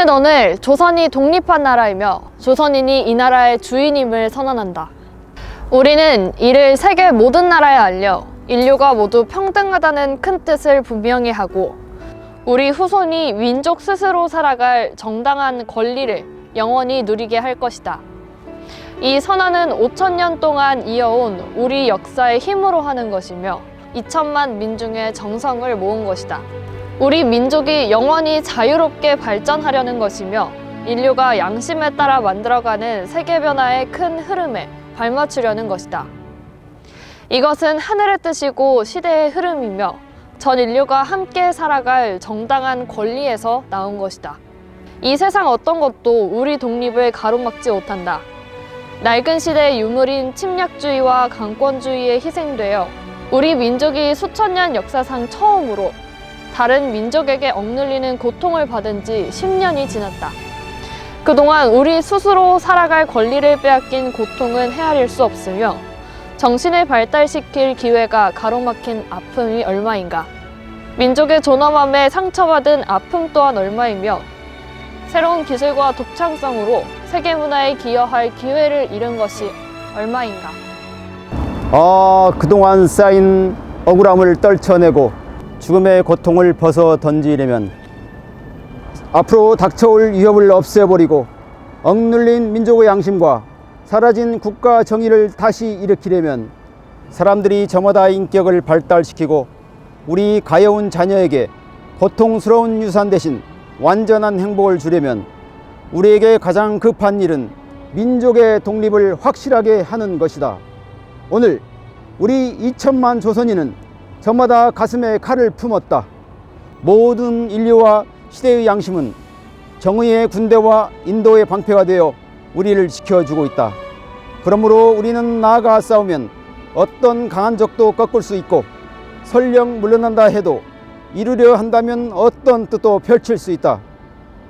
우리는 오늘 조선이 독립한 나라이며 조선인이 이 나라의 주인임을 선언한다. 우리는 이를 세계 모든 나라에 알려 인류가 모두 평등하다는 큰 뜻을 분명히 하고 우리 후손이 민족 스스로 살아갈 정당한 권리를 영원히 누리게 할 것이다. 이 선언은 5,000년 동안 이어온 우리 역사의 힘으로 하는 것이며 2천만 민중의 정성을 모은 것이다. 우리 민족이 영원히 자유롭게 발전하려는 것이며 인류가 양심에 따라 만들어가는 세계 변화의 큰 흐름에 발맞추려는 것이다. 이것은 하늘의 뜻이고 시대의 흐름이며 전 인류가 함께 살아갈 정당한 권리에서 나온 것이다. 이 세상 어떤 것도 우리 독립을 가로막지 못한다. 낡은 시대의 유물인 침략주의와 강권주의에 희생되어 우리 민족이 수천 년 역사상 처음으로 다른 민족에게 억눌리는 고통을 받은 지 10년이 지났다. 그동안 우리 스스로 살아갈 권리를 빼앗긴 고통은 헤아릴 수 없으며 정신을 발달시킬 기회가 가로막힌 아픔이 얼마인가. 민족의 존엄함에 상처받은 아픔 또한 얼마이며 새로운 기술과 독창성으로 세계 문화에 기여할 기회를 잃은 것이 얼마인가. 그동안 쌓인 억울함을 떨쳐내고 죽음의 고통을 벗어 던지려면 앞으로 닥쳐올 위협을 없애버리고 억눌린 민족의 양심과 사라진 국가 정의를 다시 일으키려면 사람들이 저마다 인격을 발달시키고 우리 가여운 자녀에게 고통스러운 유산 대신 완전한 행복을 주려면 우리에게 가장 급한 일은 민족의 독립을 확실하게 하는 것이다. 오늘 우리 2천만 조선인은 저마다 가슴에 칼을 품었다. 모든 인류와 시대의 양심은 정의의 군대와 인도의 방패가 되어 우리를 지켜주고 있다. 그러므로 우리는 나아가 싸우면 어떤 강한 적도 꺾을 수 있고 설령 물러난다 해도 이루려 한다면 어떤 뜻도 펼칠 수 있다.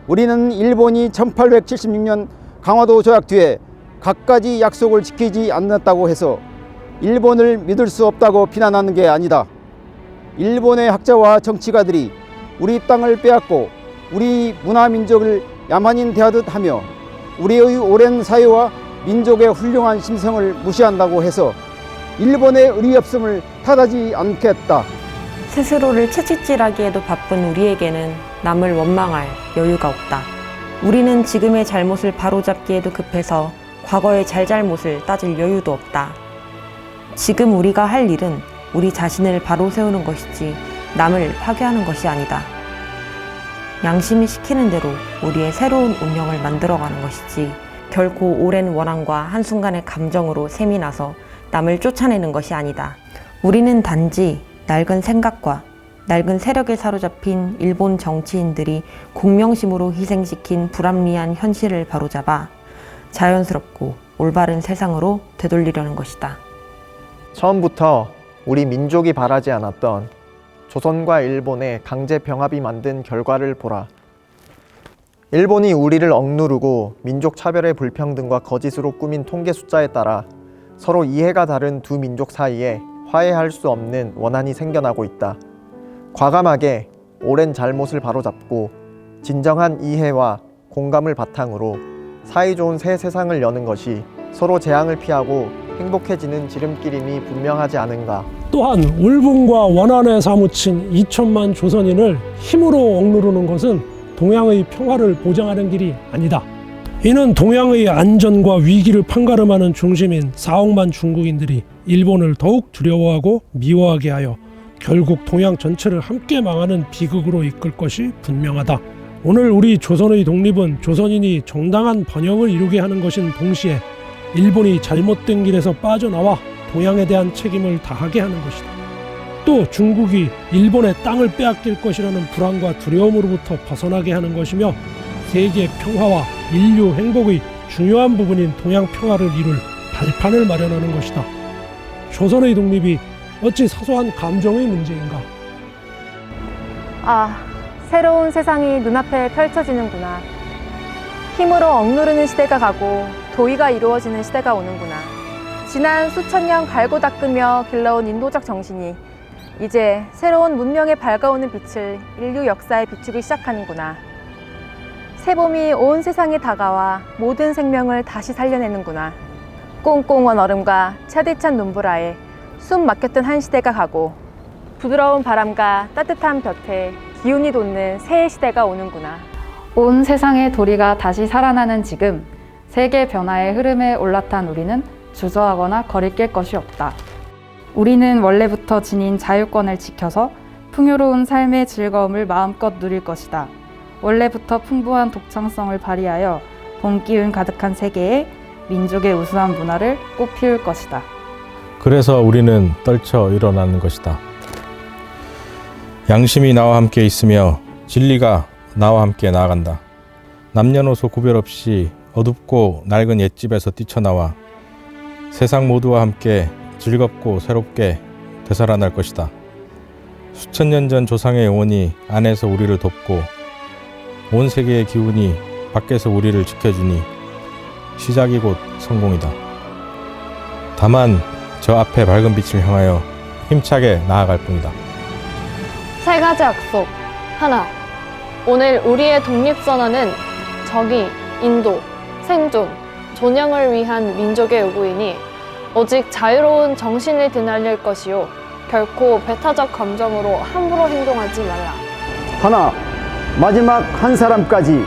우리는 일본이 1876년 강화도 조약 뒤에 갖가지 약속을 지키지 않았다고 해서 일본을 믿을 수 없다고 비난하는 게 아니다. 일본의 학자와 정치가들이 우리 땅을 빼앗고 우리 문화민족을 야만인 대하듯 하며 우리의 오랜 사회와 민족의 훌륭한 심성을 무시한다고 해서 일본의 의리 없음을 탓하지 않겠다. 스스로를 채찍질하기에도 바쁜 우리에게는 남을 원망할 여유가 없다. 우리는 지금의 잘못을 바로잡기에도 급해서 과거의 잘잘못을 따질 여유도 없다. 지금 우리가 할 일은 우리 자신을 바로 세우는 것이지 남을 파괴하는 것이 아니다. 양심이 시키는 대로 우리의 새로운 운명을 만들어가는 것이지 결코 오랜 원한과 한순간의 감정으로 셈이 나서 남을 쫓아내는 것이 아니다. 우리는 단지 낡은 생각과 낡은 세력에 사로잡힌 일본 정치인들이 공명심으로 희생시킨 불합리한 현실을 바로잡아 자연스럽고 올바른 세상으로 되돌리려는 것이다. 처음부터 우리 민족이 바라지 않았던 조선과 일본의 강제 병합이 만든 결과를 보라. 일본이 우리를 억누르고 민족 차별의 불평등과 거짓으로 꾸민 통계 숫자에 따라 서로 이해가 다른 두 민족 사이에 화해할 수 없는 원한이 생겨나고 있다. 과감하게 오랜 잘못을 바로잡고 진정한 이해와 공감을 바탕으로 사이좋은 새 세상을 여는 것이 서로 재앙을 피하고 행복해지는 지름길임이 분명하지 않은가. 또한 울분과 원한에 사무친 2천만 조선인을 힘으로 억누르는 것은 동양의 평화를 보장하는 길이 아니다. 이는 동양의 안전과 위기를 판가름하는 중심인 4억만 중국인들이 일본을 더욱 두려워하고 미워하게 하여 결국 동양 전체를 함께 망하는 비극으로 이끌 것이 분명하다. 오늘 우리 조선의 독립은 조선인이 정당한 번영을 이루게 하는 것인 동시에 일본이 잘못된 길에서 빠져나와 동양에 대한 책임을 다하게 하는 것이다. 또 중국이 일본의 땅을 빼앗길 것이라는 불안과 두려움으로부터 벗어나게 하는 것이며 세계 평화와 인류 행복의 중요한 부분인 동양 평화를 이룰 발판을 마련하는 것이다. 조선의 독립이 어찌 사소한 감정의 문제인가? 새로운 세상이 눈앞에 펼쳐지는구나. 힘으로 억누르는 시대가 가고 도의가 이루어지는 시대가 오는구나. 지난 수천 년 갈고 닦으며 길러온 인도적 정신이 이제 새로운 문명에 밝아오는 빛을 인류 역사에 비추기 시작하는구나. 새봄이 온 세상에 다가와 모든 생명을 다시 살려내는구나. 꽁꽁 언 얼음과 차디찬 눈불 아래 숨 막혔던 한 시대가 가고 부드러운 바람과 따뜻한 볕에 기운이 돋는 새해 시대가 오는구나. 온 세상의 도리가 다시 살아나는 지금, 세계 변화의 흐름에 올라탄 우리는 주저하거나 거리낄 것이 없다. 우리는 원래부터 지닌 자유권을 지켜서 풍요로운 삶의 즐거움을 마음껏 누릴 것이다. 원래부터 풍부한 독창성을 발휘하여 봄 기운 가득한 세계에 민족의 우수한 문화를 꽃피울 것이다. 그래서 우리는 떨쳐 일어나는 것이다. 양심이 나와 함께 있으며 진리가 나와 함께 나아간다. 남녀노소 구별 없이 어둡고 낡은 옛집에서 뛰쳐나와 세상 모두와 함께 즐겁고 새롭게 되살아날 것이다. 수천 년 전 조상의 영혼이 안에서 우리를 돕고 온 세계의 기운이 밖에서 우리를 지켜주니 시작이 곧 성공이다. 다만 저 앞에 밝은 빛을 향하여 힘차게 나아갈 뿐이다. 세 가지 약속. 하나, 오늘 우리의 독립선언은 정의, 인도, 생존, 존영을 위한 민족의 요구이니 오직 자유로운 정신을 드날릴 것이요 결코 배타적 감정으로 함부로 행동하지 말라. 하나, 마지막 한 사람까지,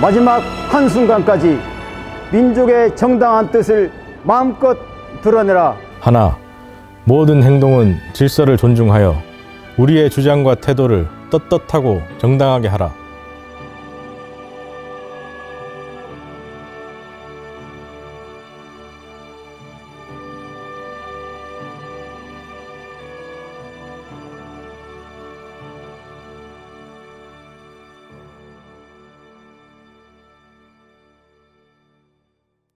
마지막 한 순간까지 민족의 정당한 뜻을 마음껏 드러내라. 하나, 모든 행동은 질서를 존중하여 우리의 주장과 태도를 떳떳하고 정당하게 하라.